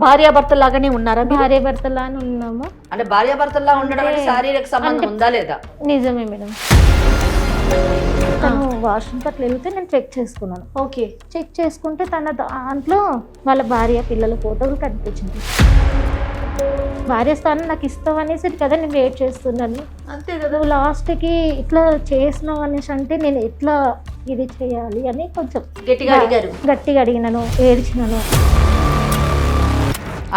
భార్యాభర్తలాగానే ఉన్నారా? భార్యాభర్తలానే ఉన్నాము. అంటే భార్యాభర్తలా ఉండడం అంటే శారీరక సంబంధం ఉందా లేదా? నిజమే మేడం. తను వాష్రూమ్ అట్లా వెళ్తే నేను చెక్ చేసుకున్నాను. ఓకే. చెక్ చేసుకుంటే తన దాంట్లో వాళ్ళ భార్య పిల్లల ఫోటోలు కనిపించింది. భార్య స్థానం నాకు ఇస్తావు అనేసి కదా నేను వెయిట్ చేస్తున్నాను. అంతే కదా. నువ్వు లాస్ట్కి ఇట్లా చేసినావు అనేసి అంటే నేను ఎట్లా ఇది చేయాలి అని కొంచెం గట్టిగా అడిగినాను, ఏడ్చినాను.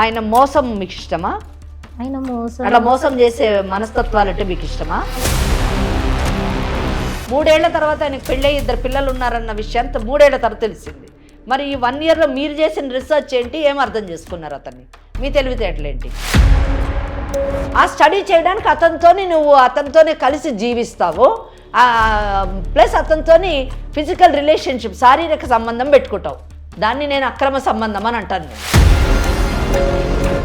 ఆయన మోసం మీకు ఇష్టమా? ఆయన అలా మోసం చేసే మనస్తత్వాలు అంటే మీకు ఇష్టమా? 3 ఏళ్ల తర్వాత ఆయనకు పెళ్ళి 2 పిల్లలు ఉన్నారన్న విషయాన్ని 3 ఏళ్ల తర్వాత తెలిసింది. మరి ఈ 1 ఇయర్లో మీరు చేసిన రీసెర్చ్ ఏంటి? ఏం అర్థం చేసుకున్నారు అతన్ని? మీ తెలివితేటలేంటి? ఆ స్టడీ చేయడానికి అతనితోనే కలిసి జీవిస్తావు, ప్లస్ అతనితోని ఫిజికల్ రిలేషన్షిప్, శారీరక సంబంధం పెట్టుకుంటావు. దాన్ని నేను అక్రమ సంబంధం అని అంటాను.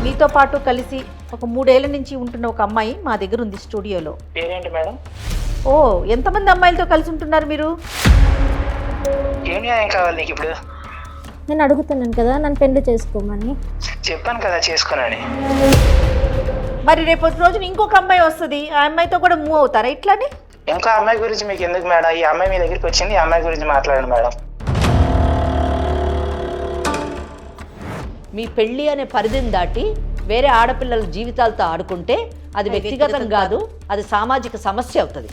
మీతో పాటు కలిసి ఒక 3 ఏళ్ల నుంచి ఉంటున్న ఒక అమ్మాయి మా దగ్గర ఉంది స్టూడియోలో. పేరేంటి మేడం? ఓ, ఎంతమంది అమ్మాయిలతో కలిసి ఉంటున్నారు మీరు? ఏం న్యాయం కావాలి నీకు ఇప్పుడు? నేను అడుగుతున్నాను కదా నన్ను పెళ్లి చేసుకోమని. చెప్పాను కదా చేసుకోనని. మరి రేపు రోజున ఇంకొక అమ్మాయి వస్తుంది, ఆ అమ్మాయితో కూడా మూవ్ అవుతారా ఇట్లానే? ఇంకో అమ్మాయి గురించి మీకు ఎందుకు మేడం? ఈ అమ్మాయి మీ దగ్గరికి వచ్చింది, ఈ అమ్మాయి గురించి మాట్లాడండి మేడం. మీ పెళ్ళి అనే పరిధిని దాటి వేరే ఆడపిల్లల జీవితాలతో ఆడుకుంటే అది వ్యక్తిగతం కాదు, అది సామాజిక సమస్య అవుతుంది.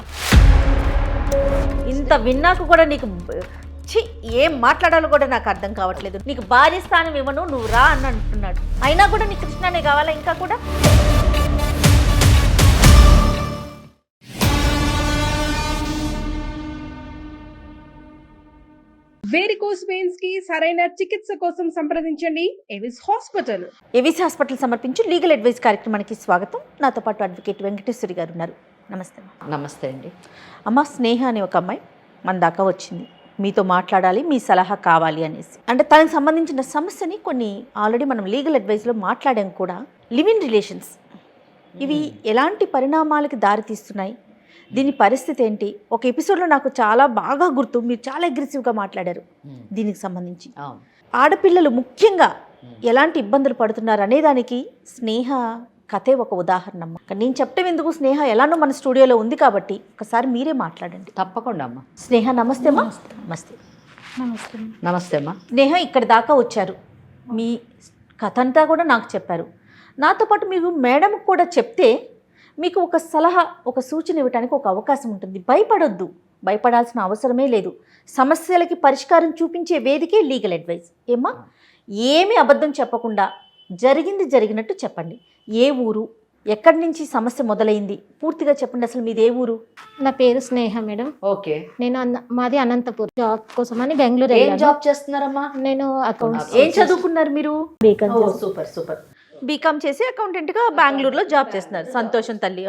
ఇంత విన్నాక కూడా నీకు ఏం మాట్లాడాలో కూడా నాకు అర్థం కావట్లేదు. నీకు భార్య స్థానం ఇవ్వను, నువ్వు రా అని అంటున్నాడు. అయినా కూడా నీకు కృష్ణనే కావాలా ఇంకా కూడా? వేరికోస్ వెయిన్స్ కి సరైన చికిత్స కోసం సంప్రదించండి ఎవిస్ హాస్పిటల్. ఎవిస్ హాస్పిటల్ సమర్పించి లీగల్ అడ్వైస్ కార్యక్రమానికి స్వాగతం. నాతో పాటు అడ్వకేట్ వెంకటేశ్వరి గారు ఉన్నారు. నమస్తే. నమస్తే అండి. అమ్మ, స్నేహ అనే ఒక అమ్మాయి మన దాకా వచ్చింది, మీతో మాట్లాడాలి, మీ సలహా కావాలి అనేసి. అంటే తనకు సంబంధించిన సమస్యని కొన్ని ఆల్రెడీ మనం లీగల్ అడ్వైస్లో మాట్లాడాం కూడా. లివ్ ఇన్ రిలేషన్స్ ఇవి ఎలాంటి పరిణామాలకి దారితీస్తున్నాయి, దీని పరిస్థితి ఏంటి? ఒక ఎపిసోడ్లో నాకు చాలా బాగా గుర్తు, మీరు చాలా అగ్రెసివ్గా మాట్లాడారు దీనికి సంబంధించి. ఆడపిల్లలు ముఖ్యంగా ఎలాంటి ఇబ్బందులు పడుతున్నారు అనేదానికి స్నేహ కథే ఒక ఉదాహరణ అమ్మ. నేను చెప్పడం ఎందుకు, స్నేహ ఎలానో మన స్టూడియోలో ఉంది కాబట్టి ఒకసారి మీరే మాట్లాడండి. తప్పకుండా అమ్మ. స్నేహ నమస్తే అమ్మా. నమస్తే. నమస్తే. నమస్తే అమ్మా. స్నేహ ఇక్కడి దాకా వచ్చారు, మీ కథ అంతా కూడా నాకు చెప్పారు. నాతో పాటు మీరు మేడంకి కూడా చెప్తే మీకు ఒక సలహా, ఒక సూచన ఇవ్వడానికి ఒక అవకాశం ఉంటుంది. భయపడొద్దు, భయపడాల్సిన అవసరమే లేదు. సమస్యలకి పరిష్కారం చూపించే వేదికే లీగల్ అడ్వైస్. ఏమ్మా, ఏమీ అబద్ధం చెప్పకుండా జరిగింది జరిగినట్టు చెప్పండి. ఏ ఊరు, ఎక్కడి నుంచి సమస్య మొదలైంది పూర్తిగా చెప్పండి. అసలు మీది ఏ ఊరు? నా పేరు స్నేహ మేడం. ఓకే. నేను మాది అనంతపూర్. జాబ్ కోసం అని బెంగళూరు. ఏం జాబ్ చేస్తున్నారమ్మా? నేను అకౌంట్స్. ఏం చదువుకున్నారు మీరు? బీకామ్. Super super. బీకామ్ చేసి అకౌంటెంట్గా బెంగళూరులో జాబ్ చేస్తున్నారు. సంతోషం తల్లి.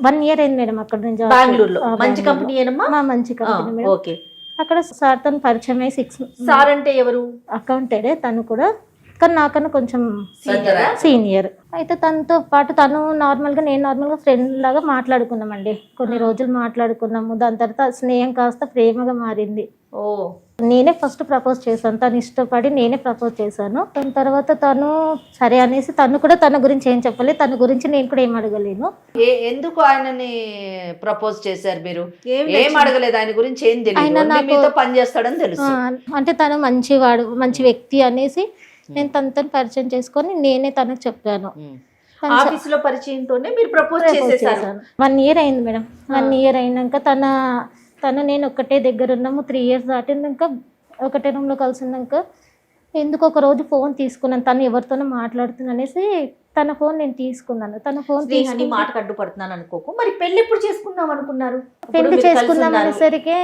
1 ఇయర్ అయింది మేడం అక్కడ నుంచి బెంగళూరులో. మంచి కంపెనీ ఏనమ్మా? మంచి కంపెనీ మేడం. ఓకే. అక్కడ సార్ తను పరిచయం అయ్యి 6 సార్ అంటే ఎవరు? అకౌంటెడే తను కూడా, కానీ నాకన్నా కొంచెం సీనియర్. అయితే తనతో పాటు తను నార్మల్గా, నేను నార్మల్గా ఫ్రెండ్ లాగా మాట్లాడుకున్నామండి. కొన్ని రోజులు మాట్లాడుకున్నాము. దాని తర్వాత స్నేహం కాస్త ప్రేమగా మారింది. ఓ. నేనే ఫస్ట్ ప్రపోజ్ చేశాను, తను ఇష్టపడి నేనే ప్రపోజ్ చేశాను. దాని తర్వాత తను సరే అనేసి, తను కూడా తన గురించి ఏం చెప్పలేదు, తన గురించి నేను కూడా ఏం అడగలేను. ఎందుకు ఆయనని ప్రపోజ్ చేశారు మీరు? ఏం అడగలేదు, ఆయన గురించి ఏం తెలియదు, మీతో పని చేస్తాడని తెలుసు. అంటే తను మంచివాడు, మంచి వ్యక్తి అనేసి నేను తనతో పరిచయం చేసుకొని నేనే తనకు చెప్పాను. ఆఫీసులో పరిచయంతోనే మీరు ప్రపోజ్ చేసేసారు. 1 ఇయర్ అయింది మేడం. 1 ఇయర్ అయినాక తను నేను ఒకటే దగ్గర ఉన్నాము. 3 ఇయర్స్ దాటినాక ఒకటే రూమ్లో కలిసి ఉన్నాక ఎందుకు ఒక రోజు ఫోన్ తీసుకున్నాను. తను ఎవరితోనో మాట్లాడుతున్నా అనేసి తన ఫోన్ నేను తీసుకున్నాను. తన ఫోన్ తీసుకుని మాటకు అడ్డుపడుతున్నాను అనుకోకు. మరి పెళ్లి ఎప్పుడు చేసుకుందాం అనుకున్నారు? పెళ్లి చేసుకుందాం అనేసరికి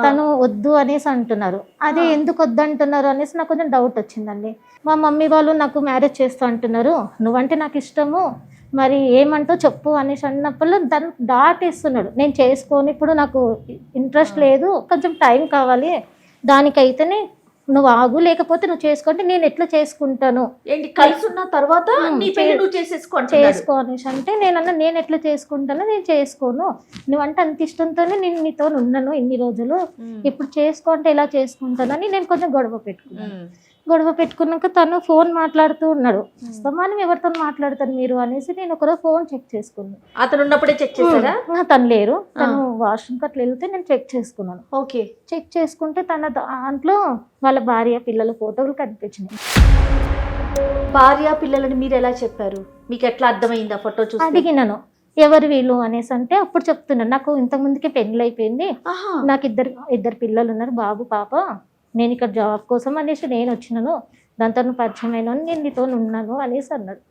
తను వద్దు అనేసి అంటున్నారు. అదే ఎందుకు వద్దు అంటున్నారు అనేసి నాకు కొంచెం డౌట్ వచ్చిందండి. మా మమ్మీ వాళ్ళు నాకు మ్యారేజ్ చేస్తూ అంటున్నారు, నువ్వంటే నాకు ఇష్టము, మరి ఏమంటావు చెప్పు అనేసి అన్నప్పుడు దాన్ని దాటేస్తున్నాడు. నేను చేసుకోని, ఇప్పుడు నాకు ఇంట్రెస్ట్ లేదు, కొంచెం టైం కావాలి, దానికైతేనే నువ్వు ఆగు, లేకపోతే నువ్వు చేసుకుంటే నేను ఎట్లా చేసుకుంటాను. ఏంటి కలిసి ఉన్న తర్వాత చేసుకో అనేసి అంటే నేను ఎట్లా చేసుకుంటానో, నేను చేసుకోను, నువ్వంటే అంత ఇష్టంతోనే నేను నీతో ఉన్నాను ఇన్ని రోజులు, ఇప్పుడు చేసుకో అంటే ఎలా చేసుకుంటానని నేను కొంచెం గొడవ పెట్టుకున్నాను. గొడవ పెట్టుకున్నాక తను ఫోన్ మాట్లాడుతూ ఉన్నాడు. అస్తమానం ఎవరితో మాట్లాడతారు మీరు అనేసి నేను ఒకరోజు ఫోన్ చెక్ చేసుకున్నాను. అతను ఉన్నప్పుడే చెక్ చేశారా? తను లేరు, తను వాష్రూమ్కి అట్లా వెళ్తే నేను చెక్ చేసుకున్నాను. ఓకే. చెక్ చేసుకుంటే తన దాంట్లో వాళ్ళ భార్య పిల్లల ఫోటోలు కనిపించినాయి. భార్య పిల్లలని మీరు ఎలా చెప్పారు? మీకు ఎట్లా అర్థమైంది ఆ ఫోటో చూసి? అడిగినాను ఎవరు వీళ్ళు అనేసి అంటే అప్పుడు చెప్తున్నాను, నాకు ఇంతకుముందుకే పెళ్ళి అయిపోయింది, నాకు ఇద్దరు పిల్లలు ఉన్నారు, బాబు పాప, నేను ఇక్కడ జాబ్ కోసం అనేసి నేను వచ్చినాను, దాంతో నువ్వు పరిచయం అయినాను, నేను నీతో ఉన్నాను అనేసి అన్నాడు.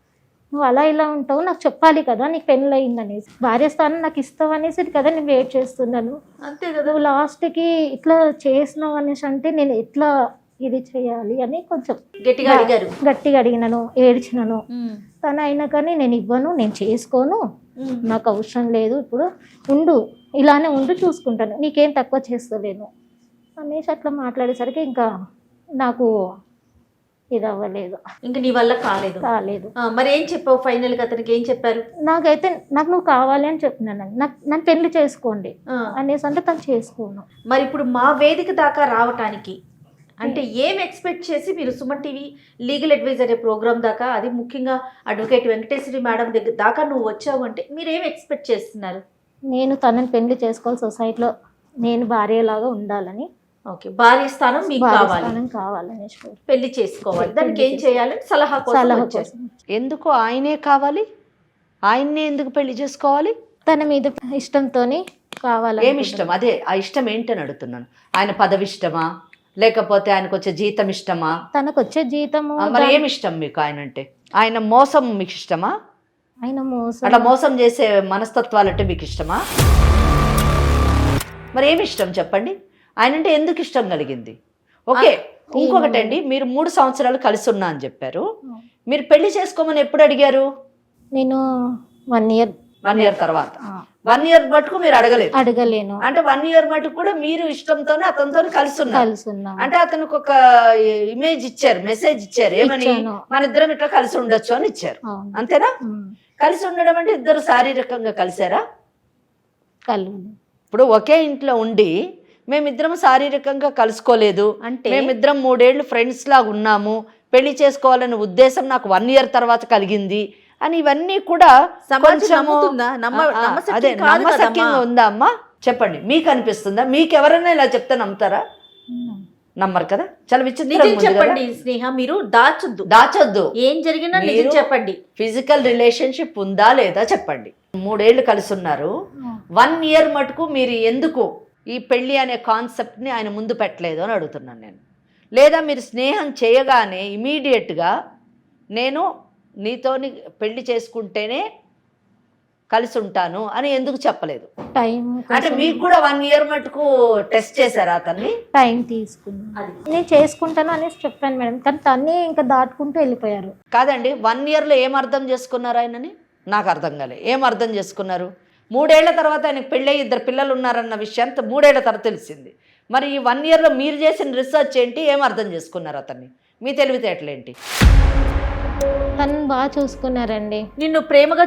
నువ్వు అలా ఇలా ఉంటావు, నాకు చెప్పాలి కదా నీకు పెళ్ళి అయింది అనేసి, భార్య స్థానం నాకు ఇస్తావు అనేసి కదా నేను వెయిట్ చేస్తున్నాను. అంతే కదా. నువ్వు లాస్ట్కి ఇట్లా చేసినావు అనేసి అంటే నేను ఎట్లా ఇది చేయాలి అని కొంచెం గట్టిగా అడిగినాను, ఏడ్చినాను. తను అయినా కానీ నేను ఇవ్వను, నేను చేసుకోను, నాకు అవసరం లేదు, ఇప్పుడు ఉండు, ఇలానే ఉండు, చూసుకుంటాను, నీకేం తక్కువ చేస్తలేను అనేసి అట్లా మాట్లాడేసరికి ఇంకా నాకు ఇది అవ్వలేదు, ఇంకా నీ వల్ల కాలేదు. మరి ఏం చెప్పావు ఫైనల్ గా? అతనికి ఏం చెప్పారు? నాకు నువ్వు కావాలి అని చెప్పినాను, నన్ను పెళ్లి చేసుకోండి అనేసి అంటే తను చేసుకోను. మరి ఇప్పుడు మా వేదిక దాకా రావటానికి అంటే ఏం ఎక్స్పెక్ట్ చేసి మీరు Suman TV legal advisor programme దాకా, అది ముఖ్యంగా అడ్వకేట్ వెంకటేశ్వరి మేడం దగ్గర దాకా నువ్వు వచ్చావు అంటే మీరు ఏం ఎక్స్పెక్ట్ చేస్తున్నారు? నేను తనని పెళ్లి చేసుకోవాలి, సొసైటీలో నేను భార్యలాగా ఉండాలని. ఓకే, భార్య స్థానం మీకు కావాలని పెళ్లి చేసుకోవాలి, దానికి ఏం చేయాలని సలహా కోసం. ఎందుకు ఆయనే కావాలి? ఆయన్నే ఎందుకు పెళ్లి చేసుకోవాలి? తన మీద ఇష్టంతోని కావాలి. ఏమి ఇష్టం? అదే ఆ ఇష్టం ఏంటని అడుగుతున్నాను. ఆయన పదవి ఇష్టమా, లేకపోతే ఆయనకు వచ్చే జీతం ఇష్టమా? తనకు వచ్చే జీతము. మరి ఏమి ఇష్టం మీకు ఆయన అంటే? ఆయన మోసం మీకు ఇష్టమా? ఆయన అట్లా మోసం చేసే మనస్తత్వాలు అంటే మీకు ఇష్టమా? మరి ఏమి ఇష్టం చెప్పండి? ఆయన అంటే ఎందుకు ఇష్టం కలిగింది? ఓకే, ఇంకొకటి అండి, మీరు 3 సంవత్సరాలు కలిసి ఉన్నా అని చెప్పారు, మీరు పెళ్లి చేసుకోమని ఎప్పుడు అడిగారు? నేను 1 ఇయర్ తర్వాత 1 ఇయర్ మటుకు మీరు అడగలేను అంటే 1 ఇయర్ మటుకు కూడా మీరు ఇష్టంతోనే అతనితో కలిసి ఉన్నారు. అంటే అతనికి ఒక ఇమేజ్ ఇచ్చారు, మెసేజ్ ఇచ్చారు, ఏమని? మన ఇద్దరం ఇట్లా కలిసి ఉండొచ్చు అని ఇచ్చారు, అంతేనా? కలిసి ఉండడం అంటే ఇద్దరు శారీరకంగా కలిసారా? ఇప్పుడు ఒకే ఇంట్లో ఉండి మేమిద్దరం శారీరకంగా కలుసుకోలేదు అంటే, మేమిద్దరం 3 ఏళ్ళు ఫ్రెండ్స్ లాగా ఉన్నాము, పెళ్లి చేసుకోవాలనే ఉద్దేశం నాకు 1 ఇయర్ తర్వాత కలిగింది అని ఇవన్నీ కూడా అదే నమ్మశక్యంగా ఉందా అమ్మా? చెప్పండి, మీకు అనిపిస్తుందా? మీకు ఎవరైనా ఇలా చెప్తే నమ్ముతారా? నమ్మరు కదా. చాలా విచిత్రం. చెప్పండి స్నేహ, మీరు దాచొద్దు, ఏం జరిగినా నిజం చెప్పండి. ఫిజికల్ రిలేషన్షిప్ ఉందా లేదా చెప్పండి. 3 ఏళ్ళు కలిసి ఉన్నారు, 1 ఇయర్ మటుకు మీరు ఎందుకు ఈ పెళ్లి అనే కాన్సెప్ట్ని ఆయన ముందు పెట్టలేదు అని అడుగుతున్నాను నేను. లేదా మీరు స్నేహం చేయగానే ఇమీడియట్గా నేను నీతోని పెళ్లి చేసుకుంటేనే కలిసి ఉంటాను అని ఎందుకు చెప్పలేదు? అంటే మీకు కూడా 1 ఇయర్ మటుకు టెస్ట్ చేశారా అతన్ని? టైం తీసుకున్నాను, నేను చేసుకుంటాను అనేసి చెప్పాను మేడం, కానీ తన్ని ఇంకా దాటుకుంటూ వెళ్ళిపోయారు. కాదండి, 1 ఇయర్లో ఏం అర్థం చేసుకున్నారు ఆయనని? నాకు అర్థం కాలే. ఏం అర్థం చేసుకున్నారు? 3 ఏళ్ల తర్వాత ఆయనకు పెళ్ళి 2 పిల్లలు ఉన్నారన్న విషయం 3 ఏళ్ల తర్వాత తెలిసింది. మరి ఈ 1 ఇయర్లో మీరు చేసిన రీసెర్చ్ ఏంటి? ఏం అర్థం చేసుకున్నారు అతన్ని? మీ తెలివితేటలేంటి? తను బాగా చూసుకున్నారండి, నిన్ను ప్రేమగా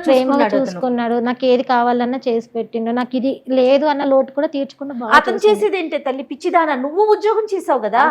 చూసుకున్నాడు, నాకు ఏది కావాలన్నా చేసి పెట్టిండు, నాకు ఇది లేదు అన్న లోటు కూడా తీర్చుకుంటూ. అతను చేసేది ఏంటి తల్లి? పిచ్చిదానా, నువ్వు ఉద్యోగం చేసావు కదా,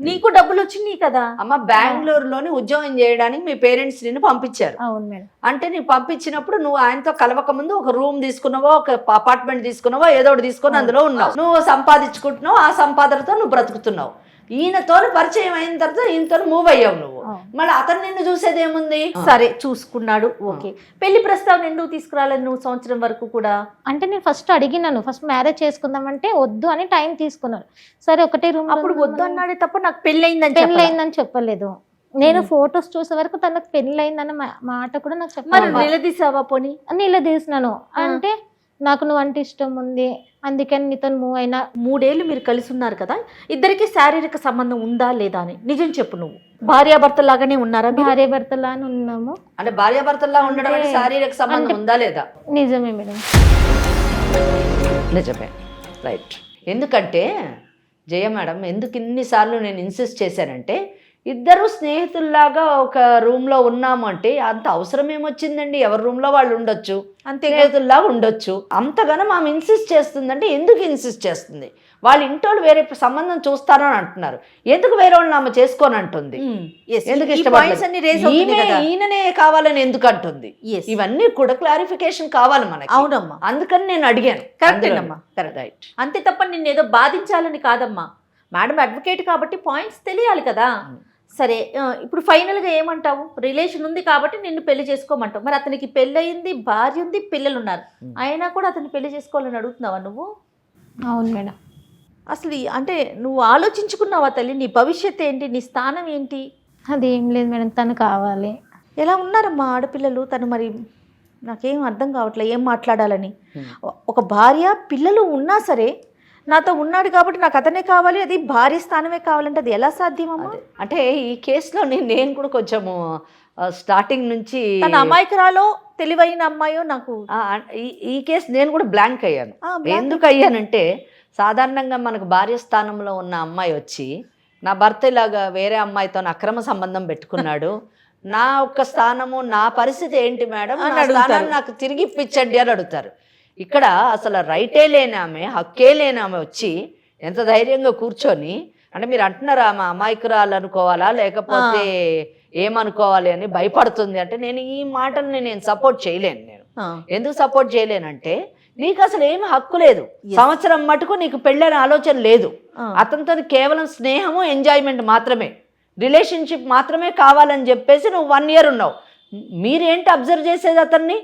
నీకు డబ్బులు వచ్చినాయి కదా. అమ్మ, బెంగళూరులోని ఉద్యోగం చేయడానికి మీ పేరెంట్స్ నిన్ను పంపించారు. అవును మేడం. అంటే నీకు పంపించినప్పుడు నువ్వు ఆయనతో కలవక ముందు ఒక రూమ్ తీసుకున్నావో, ఒక అపార్ట్మెంట్ తీసుకున్నావో, ఏదో ఒకటి తీసుకుని అందులో ఉన్నావు, నువ్వు సంపాదించుకుంటున్నావు, ఆ సంపాదనతో నువ్వు బ్రతుకుతున్నావు. ఈయనతో పరిచయం అయిన తర్వాత ఈయనతో మూవ్ అయ్యావు నువ్వు. మళ్ళీ అతను నిన్ను చూసేది ఏముంది? సరే చూసుకున్నాడు, ఓకే. పెళ్లి ప్రస్తావన ఎందుకు తీసుకురాలేదు నువ్వు సంవత్సరం వరకు కూడా? అంటే నేను ఫస్ట్ అడిగినాను, ఫస్ట్ మ్యారేజ్ చేసుకుందామంటే వద్దు అని టైం తీసుకున్నారు. సరే ఒకటే రూమ్. అప్పుడు వద్దు అన్నాడే తప్ప నాకు పెళ్ళయిందని చెప్పలేదు. నేను ఫొటోస్ చూసే వరకు తనకు పెళ్ళయిందన్న మాట కూడా నాకు చెప్పాలి. నిలదీసావా? పోనీ నిలదీసినాను. అంటే నాకు నువ్వు అంటే ఇష్టం ఉంది, అందుకని నీతో మూవ్ అయినా. 3 ఏళ్ళు మీరు కలిసి ఉన్నారు కదా, ఇద్దరికి శారీరక సంబంధం ఉందా లేదా అని నిజం చెప్పు. నువ్వు భార్యాభర్తలాగానే ఉన్నారా? భార్యాభర్తలానే ఉన్నాము. అంటే భార్యాభర్తలా ఉండడం అంటే శారీరక సంబంధం ఉందా లేదా? నిజమే మేడం, నిజమే, రైట్. ఎందుకంటే జయ మేడం, ఎందుకు ఇన్నిసార్లు నేను ఇన్సిస్ట్ చేశానంటే, ఇద్దరు స్నేహితుల్లాగా ఒక రూమ్లో ఉన్నాము అంటే అంత అవసరం ఏమొచ్చిందండి? ఎవరి రూమ్లో వాళ్ళు ఉండొచ్చు, అంతే. స్నేహితుల్లాగా ఉండొచ్చు. అంతగానో ఆమె ఇన్సిస్ట్ చేస్తుందంటే ఎందుకు ఇన్సిస్ట్ చేస్తుంది? వాళ్ళ ఇంటోళ్ళు వేరే సంబంధం చూస్తారని అంటున్నారు, ఎందుకు వేరే వాళ్ళని ఆమె చేసుకోని అంటుంది? ఎందుకు ఇష్టపడలేదు? ఈయననే కావాలని ఎందుకు అంటుంది? ఇవన్నీ కూడా క్లారిఫికేషన్ కావాలి మనకి. అవునమ్మా, అందుకని నేను అడిగాను. కరెక్టేనమ్మా, కరెక్ట్. అంతే తప్ప నిన్ను ఏదో బాధించాలని కాదమ్మా. మేడం అడ్వకేట్ కాబట్టి పాయింట్స్ తెలియాలి కదా. సరే, ఇప్పుడు ఫైనల్గా ఏమంటావు? రిలేషన్ ఉంది కాబట్టి నిన్ను పెళ్లి చేసుకోమంటావు. మరి అతనికి పెళ్ళి అయింది, భార్య ఉంది, పిల్లలు ఉన్నారు, అయినా కూడా అతన్ని పెళ్లి చేసుకోవాలని అడుగుతున్నావా నువ్వు? అవును మేడం. అసలు అంటే నువ్వు ఆలోచించుకున్నావా తల్లి? నీ భవిష్యత్తు ఏంటి, నీ స్థానం ఏంటి? అది ఏం లేదు మేడం, తను కావాలి. ఎలా ఉన్నారమ్మా ఆడపిల్లలు? తను మరి నాకేం అర్థం కావట్లేదు ఏం మాట్లాడాలని. ఒక భార్య పిల్లలు ఉన్నా సరే నాతో ఉన్నాడు కాబట్టి నాకు అతనే కావాలి, అది భార్య స్థానమే కావాలంటే అది ఎలా సాధ్యమమ్మా? అంటే ఈ కేసులో నేను కూడా కొంచెము స్టార్టింగ్ నుంచి తన అమాయకురాలో తెలివైన అమ్మాయో నాకు ఈ కేసు నేను కూడా బ్లాంక్ అయ్యాను. ఎందుకు అయ్యానంటే సాధారణంగా మనకు భార్య స్థానంలో ఉన్న అమ్మాయి వచ్చి నా భర్త ఇలాగా వేరే అమ్మాయితో అక్రమ సంబంధం పెట్టుకున్నాడు, నా ఒక్క స్థానము నా పరిస్థితి ఏంటి మేడం, నా స్థానాన్ని నాకు తిరిగి ఇప్పించండి అని అడుగుతారు. ఇక్కడ అసలు రైటే లేని ఆమె, హక్కే లేని ఆమె వచ్చి ఎంత ధైర్యంగా కూర్చొని, అంటే మీరు అంటున్నారా ఆమె అమాయకురాలు అనుకోవాలా లేకపోతే ఏమనుకోవాలి అని భయపడుతుంది అంటే నేను ఈ మాటల్ని నేను సపోర్ట్ చేయలేను. నేను ఎందుకు సపోర్ట్ చేయలేనంటే నీకు అసలు ఏమి హక్కు లేదు. సంవత్సరం మటుకు నీకు పెళ్ళైన ఆలోచన లేదు. అతనితో కేవలం స్నేహము, ఎంజాయ్మెంట్ మాత్రమే, రిలేషన్షిప్ మాత్రమే కావాలని చెప్పేసి నువ్వు 1 year ఉన్నావు. మీరేంటి అబ్జర్వ్ చేసేది అతన్ని?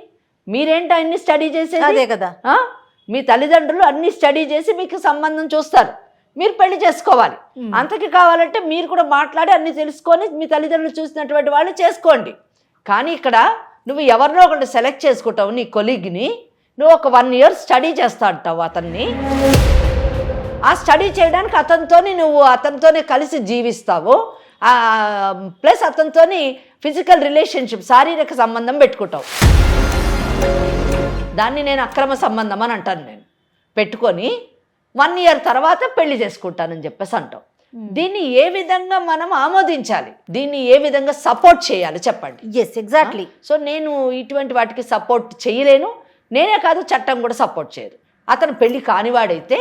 మీరేంటి అన్ని స్టడీ చేసేది? అదే కదా. మీ తల్లిదండ్రులు అన్ని స్టడీ చేసి మీకు సంబంధం చూస్తారు, మీరు పెళ్లి చేసుకోవాలి. అంతకి కావాలంటే మీరు కూడా మాట్లాడి అన్ని తెలుసుకొని మీ తల్లిదండ్రులు చూసినటువంటి వాళ్ళు చేసుకోండి. కానీ ఇక్కడ నువ్వు ఎవరినో ఒకటి సెలెక్ట్ చేసుకుంటావు, నీ కొలీగ్ని, నువ్వు ఒక 1 year స్టడీ చేస్తా అంటావు అతన్ని. ఆ స్టడీ చేయడానికి అతనితోనే కలిసి జీవిస్తావు, ప్లస్ అతనితోని ఫిజికల్ రిలేషన్షిప్, శారీరక సంబంధం పెట్టుకుంటావు. దాన్ని నేను అక్రమ సంబంధం అని అంటాను. నేను పెట్టుకొని 1 year తర్వాత పెళ్లి చేసుకుంటానని చెప్పేసి అంటావు. దీన్ని ఏ విధంగా మనం ఆమోదించాలి? దీన్ని ఏ విధంగా సపోర్ట్ చేయాలి చెప్పండి? Yes, exactly. సో నేను ఇటువంటి వాటికి సపోర్ట్ చేయలేను. నేనే కాదు, చట్టం కూడా సపోర్ట్ చేయదు. అతను పెళ్లి కానివాడైతే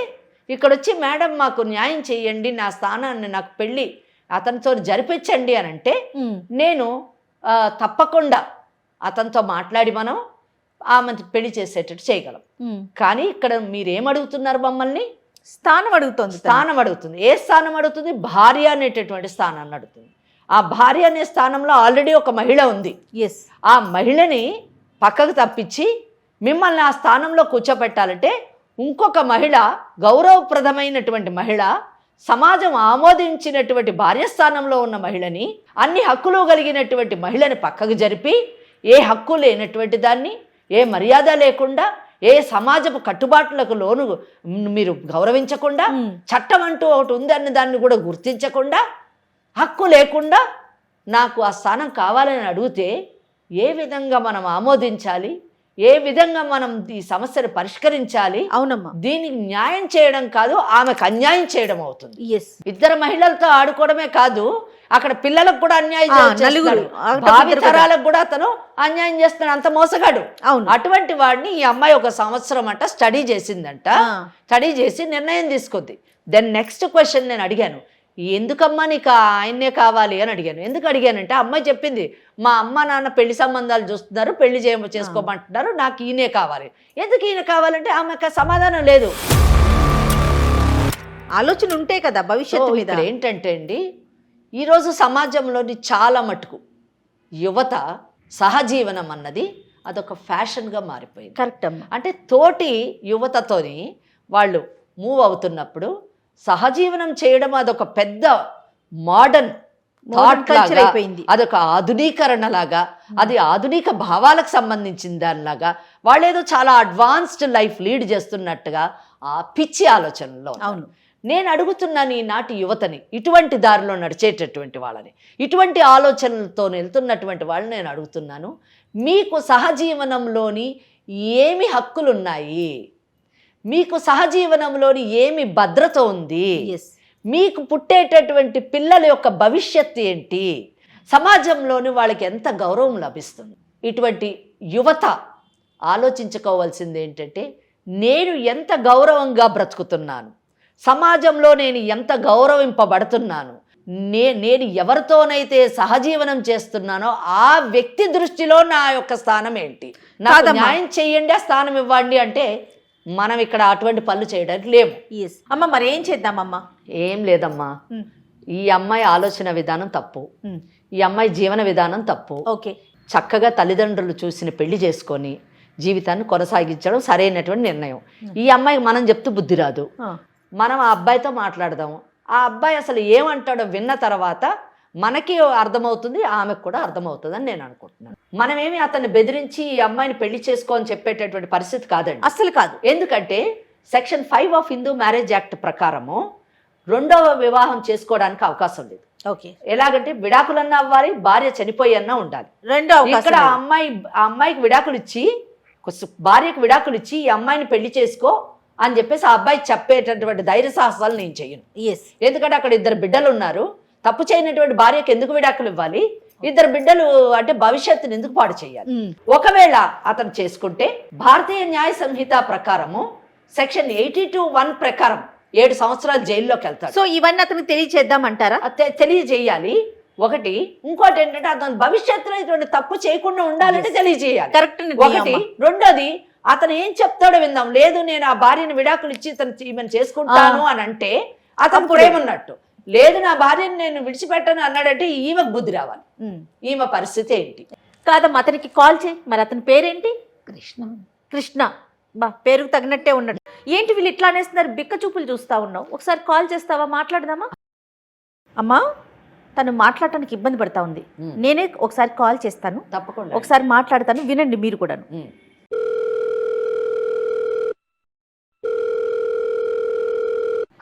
ఇక్కడ వచ్చి మేడం మాకు న్యాయం చేయండి, నా స్థానాన్ని నాకు పెళ్ళి అతనితో జరిపించండి అని అంటే నేను తప్పకుండా అతనితో మాట్లాడి మనం ఆమె పెళ్లి చేసేటట్టు చేయగలం. కానీ ఇక్కడ మీరేమడుగుతున్నారు? మమ్మల్ని స్థానం అడుగుతుంది. స్థానం అడుగుతుంది. ఏ స్థానం అడుగుతుంది? భార్య అనేటటువంటి స్థానాన్ని అడుగుతుంది. ఆ భార్య అనే స్థానంలో ఆల్రెడీ ఒక మహిళ ఉంది. ఎస్. ఆ మహిళని పక్కకు తప్పించి మిమ్మల్ని ఆ స్థానంలో కూర్చోపెట్టాలంటే ఇంకొక మహిళ, గౌరవప్రదమైనటువంటి మహిళ, సమాజం ఆమోదించినటువంటి భార్య స్థానంలో ఉన్న మహిళని, అన్ని హక్కులు కలిగినటువంటి మహిళని పక్కకు జరిపి ఏ హక్కు లేనటువంటి దాన్ని, ఏ మర్యాద లేకుండా, ఏ సమాజపు కట్టుబాట్లకు లోను మీరు గౌరవించకుండా, చట్టం అంటూ ఒకటి ఉంది అన్న దాన్ని కూడా గుర్తించకుండా, హక్కు లేకుండా నాకు ఆ స్థానం కావాలని అడిగితే ఏ విధంగా మనం ఆమోదించాలి? ఏ విధంగా మనం ఈ సమస్యను పరిష్కరించాలి? అవునమ్మా, దీనికి న్యాయం చేయడం కాదు, ఆమెకు అన్యాయం చేయడం అవుతుంది. ఎస్. ఇద్దరు మహిళలతో ఆడుకోవడమే కాదు, అక్కడ పిల్లలకు కూడా అన్యాయం నలుగురు భావితరాలకు కూడా అతను అన్యాయం చేస్తున్నాడు. అంత మోసగాడు. అవును. అటువంటి వాడిని ఈ అమ్మాయి 1 సంవత్సరం అంట స్టడీ చేసిందంట. స్టడీ చేసి నిర్ణయం తీసుకుంది. దెన్ నెక్స్ట్ క్వశ్చన్ నేను అడిగాను, ఎందుకమ్మా నీకు ఆయన్నే కావాలి అని అడిగాను. ఎందుకు అడిగానంటే అమ్మాయి చెప్పింది, మా అమ్మ నాన్న పెళ్లి సంబంధాలు చూస్తున్నారు, పెళ్లి చేసుకోమంటున్నారు, నాకు ఈయనే కావాలి. ఎందుకు ఈయన కావాలంటే ఆమెకు సమాధానం లేదు. ఆలోచన ఉంటే కదా భవిష్యత్తు మీద. ఏంటంటే అండి, ఈరోజు సమాజంలోని చాలా మటుకు యువత సహజీవనం అన్నది అదొక ఫ్యాషన్గా మారిపోయింది. కరెక్ట్ అమ్మా. అంటే తోటి యువతతోని వాళ్ళు మూవ్ అవుతున్నప్పుడు సహజీవనం చేయడం అదొక పెద్ద మోడర్న్ కల్చర్ అయిపోయింది. అదొక ఆధునీకరణ లాగా, అది ఆధునిక భావాలకు సంబంధించిన దానిలాగా, వాళ్ళేదో చాలా అడ్వాన్స్డ్ లైఫ్ లీడ్ చేస్తున్నట్టుగా ఆ పిచ్చి ఆలోచనలో. అవును. నేను అడుగుతున్నాను ఈ నాటి యువతని, ఇటువంటి దారిలో నడిచేటటువంటి వాళ్ళని, ఇటువంటి ఆలోచనలతో వెళ్తున్నటువంటి వాళ్ళని నేను అడుగుతున్నాను, మీకు సహజీవనంలోని ఏమి హక్కులున్నాయి? మీకు సహజీవనంలోని ఏమి భద్రత ఉంది? మీకు పుట్టేటటువంటి పిల్లల యొక్క భవిష్యత్తు ఏంటి, సమాజంలోని వాళ్ళకి ఎంత గౌరవం లభిస్తుంది. ఇటువంటి యువత ఆలోచించుకోవాల్సింది ఏంటంటే, నేను ఎంత గౌరవంగా బ్రతుకుతున్నాను, సమాజంలో నేను ఎంత గౌరవింపబడుతున్నాను, నేను ఎవరితోనైతే సహజీవనం చేస్తున్నానో ఆ వ్యక్తి దృష్టిలో నా యొక్క స్థానం ఏంటి, నాకు న్యాయం చేయండి, ఆ స్థానం ఇవ్వండి అంటే మనం ఇక్కడ అటువంటి పనులు చేయడానికి లేము. ఎస్ అమ్మ, మరి ఏం చేద్దామమ్మా? ఏం లేదమ్మా, ఈ అమ్మాయి ఆలోచన విధానం తప్పు, ఈ అమ్మాయి జీవన విధానం తప్పు. ఓకే, చక్కగా తల్లిదండ్రులు చూసిన పెళ్లి చేసుకొని జీవితాన్ని కొనసాగించడం సరైనటువంటి నిర్ణయం. ఈ అమ్మాయికి మనం చెప్తూ బుద్ధి రాదు, మనం ఆ అబ్బాయితో మాట్లాడదాం. ఆ అబ్బాయి అసలు ఏమంటాడో విన్న తర్వాత మనకి అర్థమవుతుంది, ఆమెకు కూడా అర్థమవుతుంది అని నేను అనుకుంటున్నాను. మనమేమి అతన్ని బెదిరించి ఈ అమ్మాయిని పెళ్లి చేసుకో అని చెప్పేటటువంటి పరిస్థితి కాదండి, అస్సలు కాదు. ఎందుకంటే section 5 of Hindu marriage act ప్రకారము రెండవ వివాహం చేసుకోవడానికి అవకాశం లేదు. ఓకే, ఎలాగంటే విడాకులన్నా అవ్వాలి, భార్య చనిపోయి అన్నా ఉండాలి. రెండో ఇక్కడ ఆ అమ్మాయికి విడాకులు ఇచ్చి, భార్యకు విడాకులు ఇచ్చి ఈ అమ్మాయిని పెళ్లి చేసుకో అని చెప్పేసి ఆ అబ్బాయి చెప్పేటటువంటి ధైర్య సాహసాలు నేను చెయ్యను. ఎస్, ఎందుకంటే అక్కడ 2 బిడ్డలు ఉన్నారు, తప్పు చేయనటువంటి భార్యకు ఎందుకు విడాకులు ఇవ్వాలి, 2 బిడ్డలు అంటే భవిష్యత్తుని ఎందుకు పాడు చేయాలి. ఒకవేళ అతను చేసుకుంటే భారతీయ న్యాయ సంహిత ప్రకారము సెక్షన్ 82(1) ప్రకారం 7 సంవత్సరాలు జైల్లోకి వెళ్తాడు. సో ఇవన్నీ అతనికి తెలియచేద్దామంటారా? తెలియజేయాలి. ఒకటి, ఇంకోటి ఏంటంటే అతను భవిష్యత్తులో ఇటువంటి తప్పు చేయకుండా ఉండాలంటే తెలియజేయాలి. కరెక్ట్. ఒకటి. రెండోది, అతను ఏం చెప్తాడో విందాం. లేదు నేను ఆ భార్యను విడాకులు ఇచ్చి ఈమెను చేసుకుంటాను అని అంటే అతను ప్రేమన్నట్టు. లేదు నా భార్యను నేను విడిచిపెట్టాను అన్నాడంటే ఈమెకు బుద్ధి రావాలి. ఈమె పరిస్థితి ఏంటి? కాదమ్మా, అతనికి కాల్ చేయి. మరి అతని పేరేంటి? కృష్ణ. కృష్ణ. బా, పేరుకు తగినట్టే ఉన్నాడు. ఏంటి వీళ్ళు ఇట్లా అనేస్తున్నారు, బిక్క చూపులు చూస్తా ఉన్నావు. ఒకసారి కాల్ చేస్తావా, మాట్లాడదామా? అమ్మా, తను మాట్లాడటానికి ఇబ్బంది పడతా ఉంది. నేనే ఒకసారి కాల్ చేస్తాను, తప్పకుండా ఒకసారి మాట్లాడతాను, వినండి మీరు కూడాను.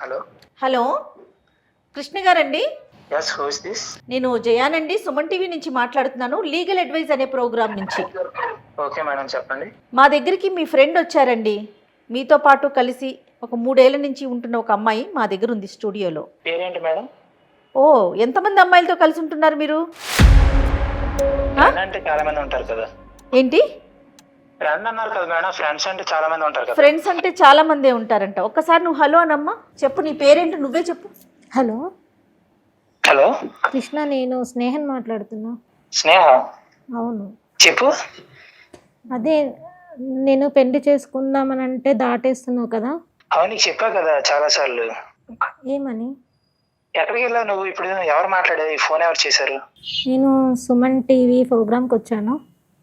హలో హలో, కృష్ణ గారండి? yes who is this? నేను జయానండి, సుమన్ టీవీ నుంచి మాట్లాడుతున్నాను, లీగల్ అడ్వైజ్ అనే ప్రోగ్రామ్ నుంచి. ఓకే మేడం, చెప్పండి. మా దగ్గరికి మీ ఫ్రెండ్ వచ్చారండి, మీతో పాటు కలిసి ఒక 3 ఏళ్ల నుంచి ఉంటున్న ఒక అమ్మాయి మా దగ్గర ఉంది స్టూడియోలో. పేరేంటి మేడం? ఓ, ఎంతమంది అమ్మాయిలతో కలిసి ఉంటున్నారు మీరు? అంటే చాలా మంది ఉంటారు కదా. ఏంటి ఫ్రెండ్ అన్నారు కదా మేడం, ఫ్రెండ్స్ అంటే చాలా మంది ఉంటారు కదా. ఫ్రెండ్స్ అంటే చాలా మందే ఉంటారంట. ఒక్కసారి నువ్వు హలో అనమ్మా, చెప్పు నీ పేరేంటి, నువ్వే చెప్పు. హలో హలో కృష్ణ, నేను స్నేహన్ మాట్లాడుతున్నా. స్నేహ? అవును, చెప్పు. అదే నేను పెళ్లి చేసుకుందామని అంటే దాటేస్తున్నావు కదా. అవును, నీకు చెప్పా కదా చాలా సార్లు. ఏమని? ఎక్కడికి వెళ్ళావు నువ్వు? ఇప్పుడు ఎవరు మాట్లాడేది? ఫోన్ ఎవరు చేశారు? నేను సుమన్ టీవీ ప్రోగ్రామ్కి వచ్చాను,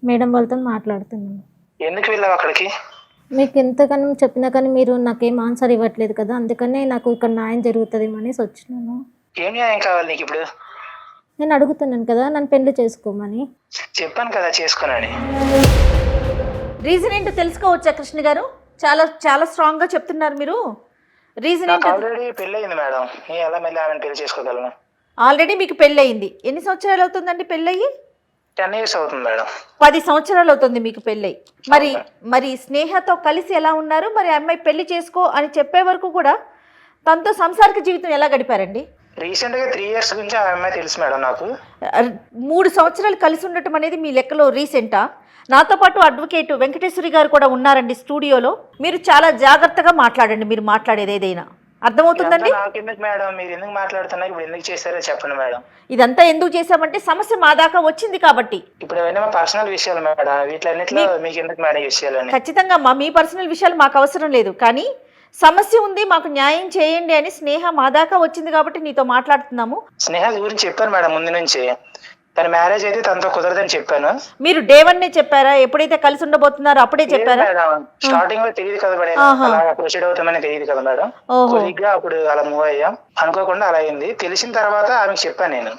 మేడం వాళ్ళతో మాట్లాడుతున్నాను. ఎందుకు వెళ్ళావు అక్కడికి? మీకు ఎంతగానో చెప్పినా కానీ మీరు నాకేం ఆన్సర్ ఇవ్వట్లేదు కదా, అందుకనే నాకు ఇక్కడ న్యాయం జరుగుతుందేమో అనేసి వచ్చినాను. ఏం న్యాయం కావాలి నీకు ఇప్పుడు? నేను అడుగుతున్నాను కదా, నన్ను పెళ్లి చేసుకోమని. చెప్పాను కదా చేసుకోనని. రీజన్ ఏంటో తెలుసుకోవచ్చా కృష్ణ గారు? చాలా చాలా స్ట్రాంగ్ గా చెప్తున్నారు మీరు. రీజన్ నాకు ఏంటో? ఆల్రెడీ పెళ్ళి అయింది మేడం, నేను ఎలా మళ్ళీ ఆమెను పెళ్లి చేసుకోగలను? ఆల్రెడీ మీకు పెళ్ళి అయింది. ఎన్ని సంవత్సరాలు అవుతుందండి పెళ్ళయ్యి? 10 years అవుతుంది మేడం. 10 సంవత్సరాలు అవుతుంది మీకు పెళ్ళయి. మరి స్నేహతో కలిసి ఎలా ఉన్నారు? మరి అమ్మాయి పెళ్లి చేసుకో అని చెప్పే వరకు కూడా తనతో సంసారిక జీవితం ఎలా గడిపారండి? రీసెంట్ గా 3 years గురించి ఆ అమ్మాయి తెలుసు మేడం నాకు. 3 సంవత్సరాలు కలిసి ఉండటం అనేది మీ లెక్కలో రీసెంటా? నాతో పాటు అడ్వకేట్ వెంకటేశ్వరి గారు కూడా ఉన్నారండి స్టూడియోలో. మీరు చాలా జాగ్రత్తగా మాట్లాడండి, మీరు మాట్లాడేది ఏదైనా అర్థమవుతుందండి. నాకెందుకు మేడం, మీరు ఎందుకు మాట్లాడుతున్నారు? ఇప్పుడు ఎందుకు చేశారో చెప్పండి మేడం. ఇదంతా ఎందుకు చేశామంటే సమస్య మా దాకా వచ్చింది కాబట్టి. ఇప్పుడు అవన్నీ మా పర్సనల్ విషయాలు మేడం, వీటిలన్నిట్లో మీకు ఎందుకు మేడం ఈ విషయాలని? ఖచ్చితంగా మీ పర్సనల్ విషయాలు మాకు అవసరం లేదు, కానీ సమస్య ఉంది, మాకు న్యాయం చేయండి అని స్నేహ మా దాకా వచ్చింది కాబట్టి నీతో మాట్లాడుతున్నాము. స్నేహ గురించి చెప్పాను మేడం ముందు నుంచి. తన మ్యారేజ్ అయితే తనతో కుదరదని చెప్పాను. మీరు డే 1 చెప్పారా? ఎప్పుడైతే కలిసి ఉండబోతున్నారో అప్పుడే చెప్పారా? స్టార్టింగ్ లో తెలియదు కదా మేడం, అలా ప్రొసీడ్ అవుతామని తెలియదు కదా మేడం. కొద్దిగా అప్పుడు అలా మూవ్ అయ్యాం, అనుకోకుండా అలా అయింది. తెలిసిన తర్వాత ఆమెకు చెప్పాను నేను.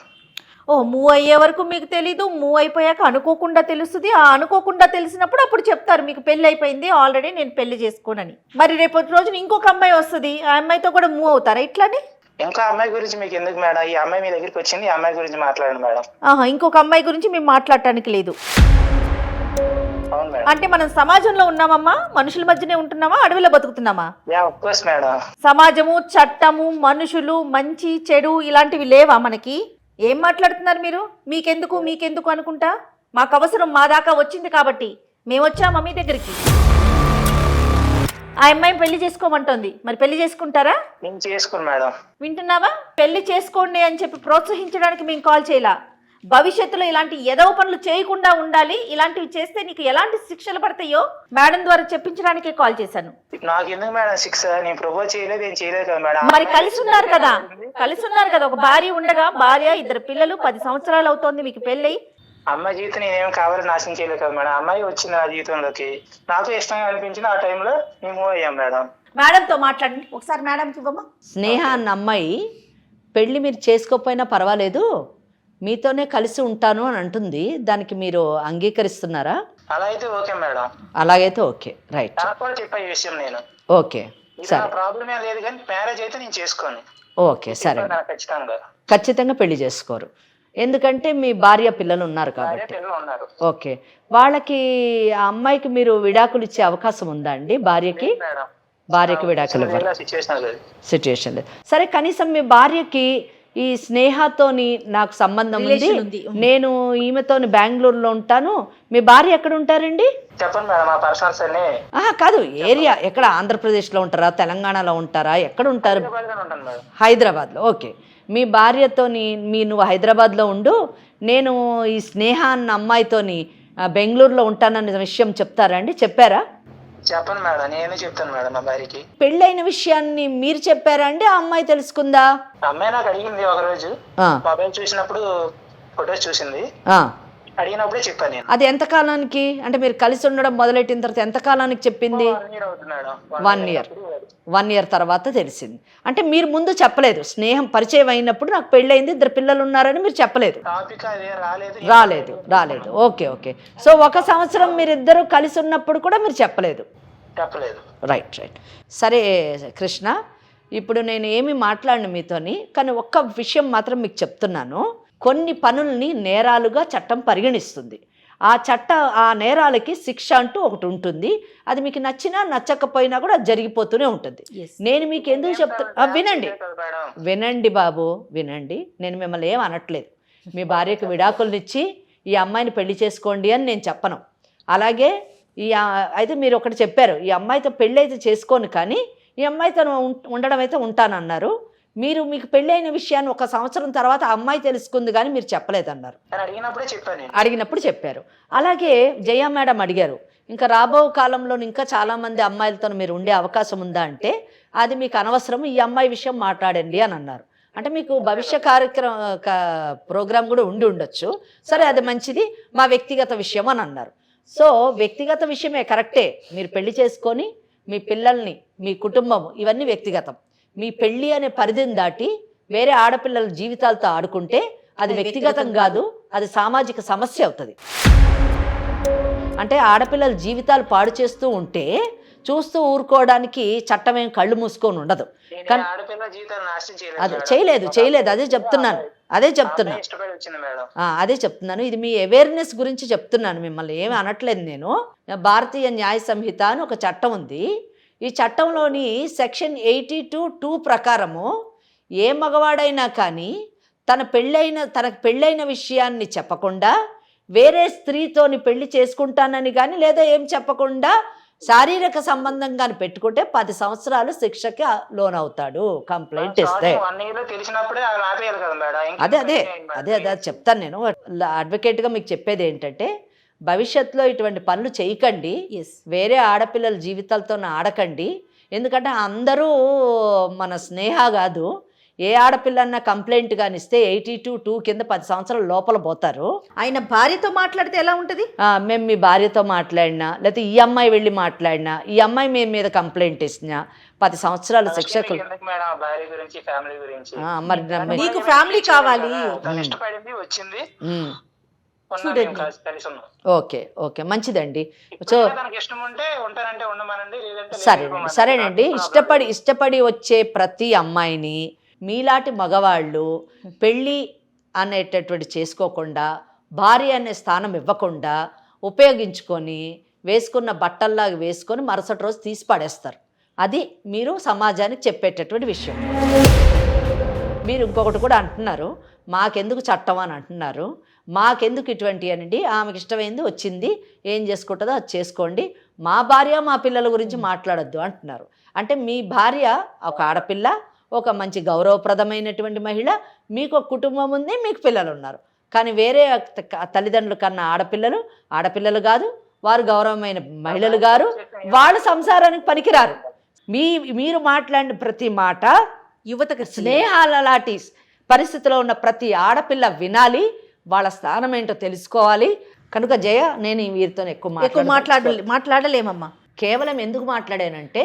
మూవ్ అయ్యే వరకు మీకు తెలీదు, మూవ్ అయిపోయాక అనుకోకుండా తెలుస్తుంది. ఆ అనుకోకుండా తెలిసినప్పుడు అప్పుడు చెప్తారు మీకు పెళ్లి అయిపోయింది ఆల్రెడీ, నేను పెళ్లి చేసుకోనని. మరి రేపటి రోజున ఇంకొక అమ్మాయి వస్తుంది, ఆ అమ్మాయితో కూడా మూవ్ అవుతారా ఇట్లానే? ఇంకా అమ్మాయి గురించి మీకు ఎందుకు మేడం? ఈ అమ్మాయి మీ దగ్గరికి వచ్చింది, ఈ అమ్మాయి గురించి మాట్లాడండి మేడం. ఇంకొక అమ్మాయి గురించి మేము మాట్లాడటానికి లేదు. అవును అవును మేడం. అంటే మనం సమాజంలో ఉన్నామమ్మా, మనుషుల మధ్యనే ఉంటున్నామా, అడవిలో బతుకుతున్నామా? Of course madam. సమాజము, చట్టము, మనుషులు, మంచి చెడు ఇలాంటివి లేవా మనకి? ఏం మాట్లాడుతున్నారు మీరు? మీకెందుకు అనుకుంటా? మాకు అవసరం, మా దాకా వచ్చింది కాబట్టి మేము వచ్చామా మీ దగ్గరికి. ఆ అమ్మాయిని పెళ్లి చేసుకోమంటోంది, మరి పెళ్లి చేసుకుంటారా? నేను చేసుకోను మేడం. వింటున్నావా? పెళ్లి చేసుకోండి అని చెప్పి ప్రోత్సహించడానికి మేము కాల్ చేయలా. భవిష్యత్తులో ఇలాంటి ఎదవ పనులు చేయకుండా ఉండాలి, ఇలాంటివి చేస్తే నీకు ఎలాంటి శిక్షలు పడతాయో మేడం ద్వారా చెప్పించడానికే కాల్ చేశాను. నాకు ఎందుకు మేడం శిక్ష? నేను ప్రపోజ్ చేయలేదు, ఏం చేయలేదు కదా మేడం. మరి కలిసి ఉన్నారు కదా, ఒక భార్య ఉండగా, భార్య, 2 పిల్లలు, 10 సంవత్సరాలు అవుతోంది మీకు పెళ్ళై. అమ్మాయి జీవితం నేనేం కావాలని నాశనం చేయలేదు కదా మేడం. అమ్మాయి వచ్చింది నా జీవితంలోకి, నాకు ఇష్టంగా అనిపించింది, ఆ టైంలో మేము మూవ్ అయ్యాం మేడం. మేడంతో మాట్లాడండి ఒకసారి, మేడంకి ఇవ్వమ్మా. స్నేహ అన్న అమ్మాయి పెళ్ళి మీరు చేసుకోకపోయినా పర్వాలేదు, మీతోనే కలిసి ఉంటాను అని అంటుంది. దానికి మీరు అంగీకరిస్తున్నారా? అలా అయితే ఓకే మేడం. అలాగైతే ఓకే, రైట్. నాకు కూడా చెప్పే ఈ విషయం నేను. ఓకే సరే, ప్రాబ్లం ఏం లేదు, కానీ మ్యారేజ్ అయితే నేను చేసుకోను. ఓకే సరే, ఖచ్చితంగా ఖచ్చితంగా పెళ్లి చేసుకోరు, ఎందుకంటే మీ భార్య పిల్లలు ఉన్నారు కాబట్టి. పిల్లలు ఉన్నారు. ఓకే, వాళ్ళకి ఆ అమ్మాయికి మీరు విడాకులు ఇచ్చే అవకాశం ఉందా అండి? భార్యకి విడాకులు ఇవ్వరు, సిచ్యుయేషన్ లేదు. సరే, కనీసం మీ భార్యకి ఈ స్నేహతోని నాకు సంబంధం ఉంది, నేను ఈమెతోని బెంగళూరులో ఉంటాను, మీ భార్య ఎక్కడ ఉంటారండి? చెప్పండి మేడం, ఆ పర్సనల్స్ అన్ని. కాదు, ఏరియా ఎక్కడ? ఆంధ్రప్రదేశ్లో ఉంటారా, తెలంగాణలో ఉంటారా, ఎక్కడ ఉంటారు? హైదరాబాద్లో. ఓకే, మీ భార్యతోని నువ్వు హైదరాబాద్లో ఉండు, నేను ఈ స్నేహ అన్న అమ్మాయితోని బెంగళూరులో ఉంటానన్న విషయం చెప్తారా అండి? చెప్పారా? చెప్పండి మేడం, నేనే చెప్తాను మేడం మా భార్యకి. పెళ్ళైన విషయాన్ని మీరు చెప్పారా అండి? ఆ అమ్మాయి తెలుసుకుందా? అమ్మాయి నాకు అడిగింది ఒక రోజు, మొబైల్ చూసినప్పుడు ఫొటోస్ చూసింది, అడిగినప్పుడే చెప్పాను నేను. అది ఎంత కాలానికి, అంటే మీరు కలిసి ఉండడం మొదలెట్టిన తర్వాత ఎంత కాలానికి చెప్పింది? 1 ఇయర్ తర్వాత తెలిసింది. అంటే మీరు ముందు చెప్పలేదు, స్నేహం పరిచయం అయినప్పుడు నాకు పెళ్ళయింది, 2 పిల్లలు ఉన్నారని మీరు చెప్పలేదు? రాలేదు. ఓకే. సో 1 సంవత్సరం మీరిద్దరూ కలిసి ఉన్నప్పుడు కూడా మీరు చెప్పలేదు? రైట్. సరే కృష్ణ, ఇప్పుడు నేను ఏమి మాట్లాడను మీతోని, కానీ ఒక్క విషయం మాత్రం మీకు చెప్తున్నాను. కొన్ని పనుల్ని నేరాలుగా చట్టం పరిగణిస్తుంది. ఆ నేరాలకి శిక్ష అంటూ ఒకటి ఉంటుంది. అది మీకు నచ్చినా నచ్చకపోయినా కూడా జరిగిపోతూనే ఉంటుంది. నేను మీకు ఎందుకు చెప్తున్నా, వినండి బాబు, వినండి. నేను మిమ్మల్ని ఏం అనట్లేదు. మీ భార్యకు విడాకులనిచ్చి ఈ అమ్మాయిని పెళ్లి చేసుకోండి అని నేను చెప్పను. అలాగే అయితే మీరు ఒకటి చెప్పారు, ఈ అమ్మాయితో పెళ్ళి అయితే చేసుకోను, కానీ ఈ అమ్మాయితో ఉండడం అయితే ఉంటానన్నారు. మీకు పెళ్ళి అయిన విషయాన్ని 1 సంవత్సరం తర్వాత ఆ అమ్మాయి తెలుసుకుంది, కానీ మీరు చెప్పలేదన్నారు. అడిగినప్పుడు చెప్పారు. అలాగే జయ మేడం అడిగారు, ఇంకా రాబో కాలంలో ఇంకా చాలామంది అమ్మాయిలతో మీరు ఉండే అవకాశం ఉందా అంటే, అది మీకు అనవసరం, ఈ అమ్మాయి విషయం మాట్లాడండి అని అన్నారు. అంటే మీకు భవిష్య ప్రోగ్రాం కూడా ఉండొచ్చు. సరే, అది మంచిది, మా వ్యక్తిగత విషయం అని అన్నారు. సో వ్యక్తిగత విషయమే, కరెక్టే. మీరు పెళ్లి చేసుకొని మీ పిల్లల్ని, మీ కుటుంబం, ఇవన్నీ వ్యక్తిగతం. మీ పెళ్ళి అనే పరిధిని దాటి వేరే ఆడపిల్లల జీవితాలతో ఆడుకుంటే అది వ్యక్తిగతం కాదు, అది సామాజిక సమస్య అవుతుంది. అంటే ఆడపిల్లల జీవితాలు పాడు చేస్తూ ఉంటే చూస్తూ ఊరుకోవడానికి చట్టం ఏం కళ్ళు మూసుకొని ఉండదు. కానీ అది చేయలేదు, అదే చెప్తున్నాను. ఇది మీ అవేర్నెస్ గురించి చెప్తున్నాను, మిమ్మల్ని ఏమి అనట్లేదు నేను. భారతీయ న్యాయ సంహిత అని ఒక చట్టం ఉంది. ఈ చట్టంలోని సెక్షన్ 82(2) ప్రకారము ఏ మగవాడైనా కానీ తనకు పెళ్ళైన విషయాన్ని చెప్పకుండా వేరే స్త్రీతోని పెళ్లి చేసుకుంటానని కానీ, లేదా ఏం చెప్పకుండా శారీరక సంబంధం కానీ పెట్టుకుంటే 10 సంవత్సరాలు శిక్షకి లోనవుతాడు, కంప్లైంట్ ఇస్తే. అదే చెప్తాను నేను. అడ్వకేట్గా మీకు చెప్పేది ఏంటంటే, భవిష్యత్తులో ఇటువంటి పనులు చేయకండి, వేరే ఆడపిల్లల జీవితాలతో ఆడకండి. ఎందుకంటే అందరూ మన స్నేహ కాదు, ఏ ఆడపిల్లన్నా కంప్లైంట్ కానీ ఇస్తే 82(2) కింద 10 సంవత్సరాల లోపల పోతారు. ఆయన భార్యతో మాట్లాడితే ఎలా ఉంటుంది? మేము మీ భార్యతో మాట్లాడినా, లేకపోతే ఈ అమ్మాయి వెళ్ళి మాట్లాడినా, ఈ అమ్మాయి మీ మీద కంప్లైంట్ ఇచ్చినా 10 సంవత్సరాల శిక్షకు. మరి నీకు ఫ్యామిలీ కావాలి. ఓకే మంచిదండి. సో సరేనండి. ఇష్టపడి వచ్చే ప్రతి అమ్మాయిని మీలాంటి మగవాళ్ళు పెళ్ళి అనేటటువంటి చేసుకోకుండా, భార్య అనే స్థానం ఇవ్వకుండా ఉపయోగించుకొని వేసుకున్న బట్టల్లాగా వేసుకొని మరుసటి రోజు తీసి పడేస్తారు. అది మీరు సమాజానికి చెప్పేటటువంటి విషయం. మీరు ఇంకొకటి కూడా అంటున్నారు, మాకెందుకు చట్టం అని అంటున్నారు. మాకెందుకు ఇటువంటి అనండి, ఆమెకి ఇష్టమైంది వచ్చింది, ఏం చేసుకుంటుందో అది చేసుకోండి, మా భార్య మా పిల్లల గురించి మాట్లాడొద్దు అంటున్నారు. అంటే మీ భార్య ఒక ఆడపిల్ల, ఒక మంచి గౌరవప్రదమైనటువంటి మహిళ, మీకు ఒక కుటుంబం ఉంది, మీకు పిల్లలు ఉన్నారు. కానీ వేరే తల్లిదండ్రుల కన్నా ఆడపిల్లలు కాదు, వారు గౌరవమైన మహిళలు గారు, వాళ్ళు సంసారానికి పనికిరారు. మీరు మాట్లాడిన ప్రతి మాట యువతకు స్నేహాల లాంటి పరిస్థితిలో ఉన్న ప్రతి ఆడపిల్ల వినాలి, వాళ్ళ స్థానం ఏంటో తెలుసుకోవాలి. కనుక జయ, నేను వీరితో ఎక్కువ మాట్లాడలేమమ్మా. కేవలం ఎందుకు మాట్లాడానంటే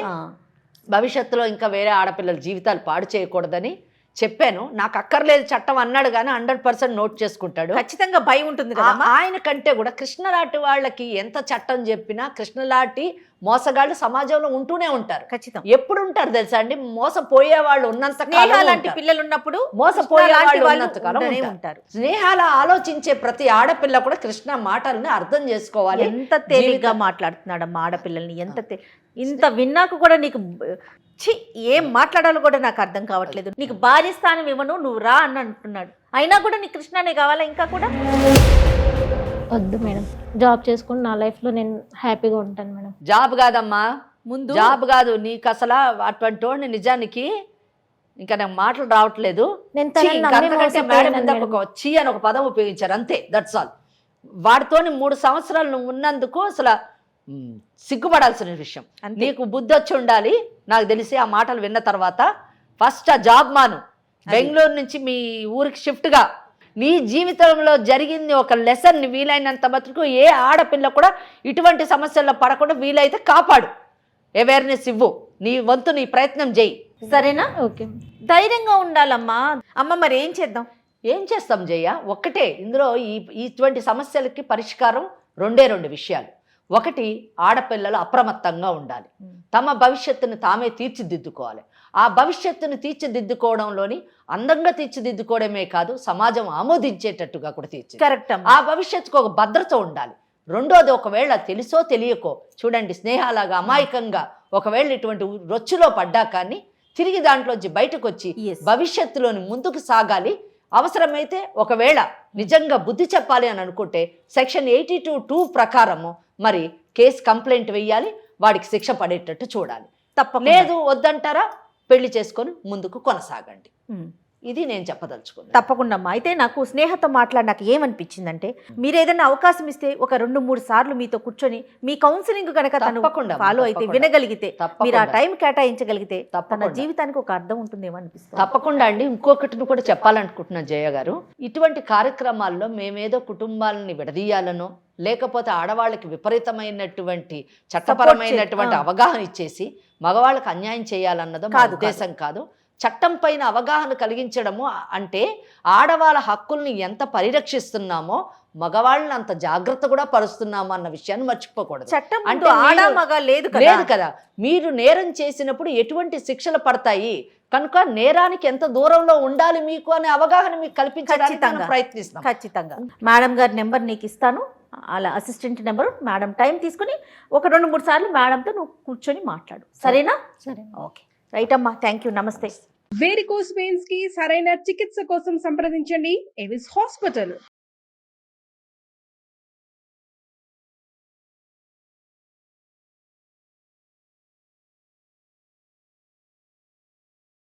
భవిష్యత్తులో ఇంకా వేరే ఆడపిల్లల జీవితాలు పాడు చేయకూడదని చెప్పాను. నాకు అక్కర్లేదు చట్టం అన్నాడు కానీ 100% నోట్ చేసుకుంటాడు. ఖచ్చితంగా భయం ఉంటుంది కదా ఆయన కంటే కూడా కృష్ణలాంటి వాళ్ళకి ఎంత చట్టం చెప్పినా కృష్ణలాంటి మోసగాళ్ళు సమాజంలో ఉంటూనే ఉంటారు. ఖచ్చితంగా ఎప్పుడు ఉంటారు తెలుసా అండి? మోసపోయే వాళ్ళు ఉన్నంత లాంటి పిల్లలు ఉన్నప్పుడు మోసపోయే వాళ్ళు ఉన్నంత కాలం ఉంటారు. స్నేహాల ఆలోచించే ప్రతి ఆడపిల్ల కూడా కృష్ణ మాటల్ని అర్థం చేసుకోవాలి. ఎంత తేలిగ్గా మాట్లాడుతున్నాడమ్మా ఆడపిల్లల్ని, ఇంత విన్నాక కూడా నీకు ఏం మాట్లాడాలో కూడా నాకు అర్థం కావట్లేదు. నీకు భార్య స్థానం ఇవ్వను, నువ్వు రా అని అంటున్నాడు. అయినా కూడా నీకు కృష్ణనే కావాలా? ఇంకా కూడా వద్దు మేడం, జాబ్ చేసుకుని నా లైఫ్లో నేను హ్యాపీగా ఉంటాను మేడం. జాబ్ కాదమ్మా, ముందు జాబ్ కాదు నీకు అసలు. అటువంటి వాడిని నిజానికి ఇంకా నాకు మాటలు రావట్లేదు. చీ అని ఒక పదం ఉపయోగించారు అంతే, దట్స్ ఆల్. వాడితోని 3 సంవత్సరాలు నువ్వు ఉన్నందుకు అసలు సిగ్గుపడాల్సిన విషయం. నీకు బుద్ధి వచ్చి ఉండాలి. నాకు తెలిసి ఆ మాటలు విన్న తర్వాత ఫస్ట్ ఆ జాబ్ మాను, బెంగళూరు నుంచి మీ ఊరికి షిఫ్ట్గా నీ జీవితంలో జరిగింది ఒక లెసన్. వీలైనంత మటుకు ఏ ఆడపిల్ల కూడా ఇటువంటి సమస్యల్లో పడకుండా వీలైతే కాపాడు, అవేర్నెస్ ఇవ్వు, నీ వంతు నీ ప్రయత్నం చేయి. సరేనా? ఓకే, ధైర్యంగా ఉండాలమ్మా. అమ్మ మరి ఏం చేద్దాం? ఏం చేస్తాం జయ్య? ఒక్కటే ఇందులో ఇటువంటి సమస్యలకి పరిష్కారం 2 విషయాలు. ఒకటి, ఆడపిల్లలు అప్రమత్తంగా ఉండాలి, తమ భవిష్యత్తును తామే తీర్చిదిద్దుకోవాలి. ఆ భవిష్యత్తును తీర్చిదిద్దుకోవడంలోని అందంగా తీర్చిదిద్దుకోవడమే కాదు, సమాజం ఆమోదించేటట్టుగా కూడా కరెక్ట్. ఆ భవిష్యత్తుకు ఒక భద్రత ఉండాలి. రెండోది, ఒకవేళ తెలుసో తెలియకో చూడండి, స్నేహాలాగా అమాయకంగా ఒకవేళ ఇటువంటి రొచ్చులో పడ్డా కానీ తిరిగి దాంట్లోంచి బయటకు వచ్చి భవిష్యత్తులోని ముందుకు సాగాలి. అవసరమైతే ఒకవేళ నిజంగా బుద్ధి చెప్పాలి అని అనుకుంటే సెక్షన్ 82(2) ప్రకారము మరి కేసు కంప్లైంట్ వెయ్యాలి, వాడికి శిక్ష పడేటట్టు చూడాలి. లేదు వద్దంటారా, పెళ్లి చేసుకొని ముందుకు కొనసాగండి. ఇది నేను చెప్పదలుచుకున్నాను. తప్పకుండా అమ్మా. అయితే నాకు స్నేహతో మాట్లాడినాక ఏమనిపించిందంటే, మీరు ఏదైనా అవకాశం ఇస్తే ఒక 2-3 సార్లు మీతో కూర్చొని మీ కౌన్సిలింగ్ కనుక తను ఫాలో అయితే, వినగలిగితే, మీరు ఆ టైం కేటాయించగలిగితే తన జీవితానికి ఒక అర్థం ఉంటుందేమో అనిపిస్తుంది. తప్పకుండా అండి. ఇంకొకటి కూడా చెప్పాలనుకుంటున్నాను జయ గారు, ఇటువంటి కార్యక్రమాల్లో మేమేదో కుటుంబాలని విడదీయాలనో లేకపోతే ఆడవాళ్ళకి విపరీతమైనటువంటి చట్టపరమైనటువంటి అవగాహన ఇచ్చేసి మగవాళ్ళకి అన్యాయం చేయాలన్నదో మా ఉద్దేశం కాదు. చట్టం పైన అవగాహన కలిగించడము అంటే ఆడవాళ్ళ హక్కుల్ని ఎంత పరిరక్షిస్తున్నామో మగవాళ్ళని అంత జాగ్రత్త కూడా పరుస్తున్నాము అన్న విషయాన్ని మర్చిపోకూడదు. చట్టం అంటే ఆడ మగ లేదు కదా. మీరు నేరం చేసినప్పుడు ఎటువంటి శిక్షలు పడతాయి కనుక నేరానికి ఎంత దూరంలో ఉండాలి మీకు అనే అవగాహన మీకు కల్పించడానికి ప్రయత్నిస్తాం. ఖచ్చితంగా. మేడం గారి నెంబర్ నీకు ఇస్తాను, అలా అసిస్టెంట్ నెంబరు. మేడం టైం తీసుకుని ఒక 2-3 సార్లు మేడంతో నువ్వు కూర్చొని మాట్లాడు, సరేనా? సరే, ఓకే, రైట్ అమ్మా, థ్యాంక్ యూ, నమస్తే. వేరికోస్ వెయిన్స్ కి సరైన చికిత్స కోసం సంప్రదించండి ఎవిస్ హాస్పిటల్.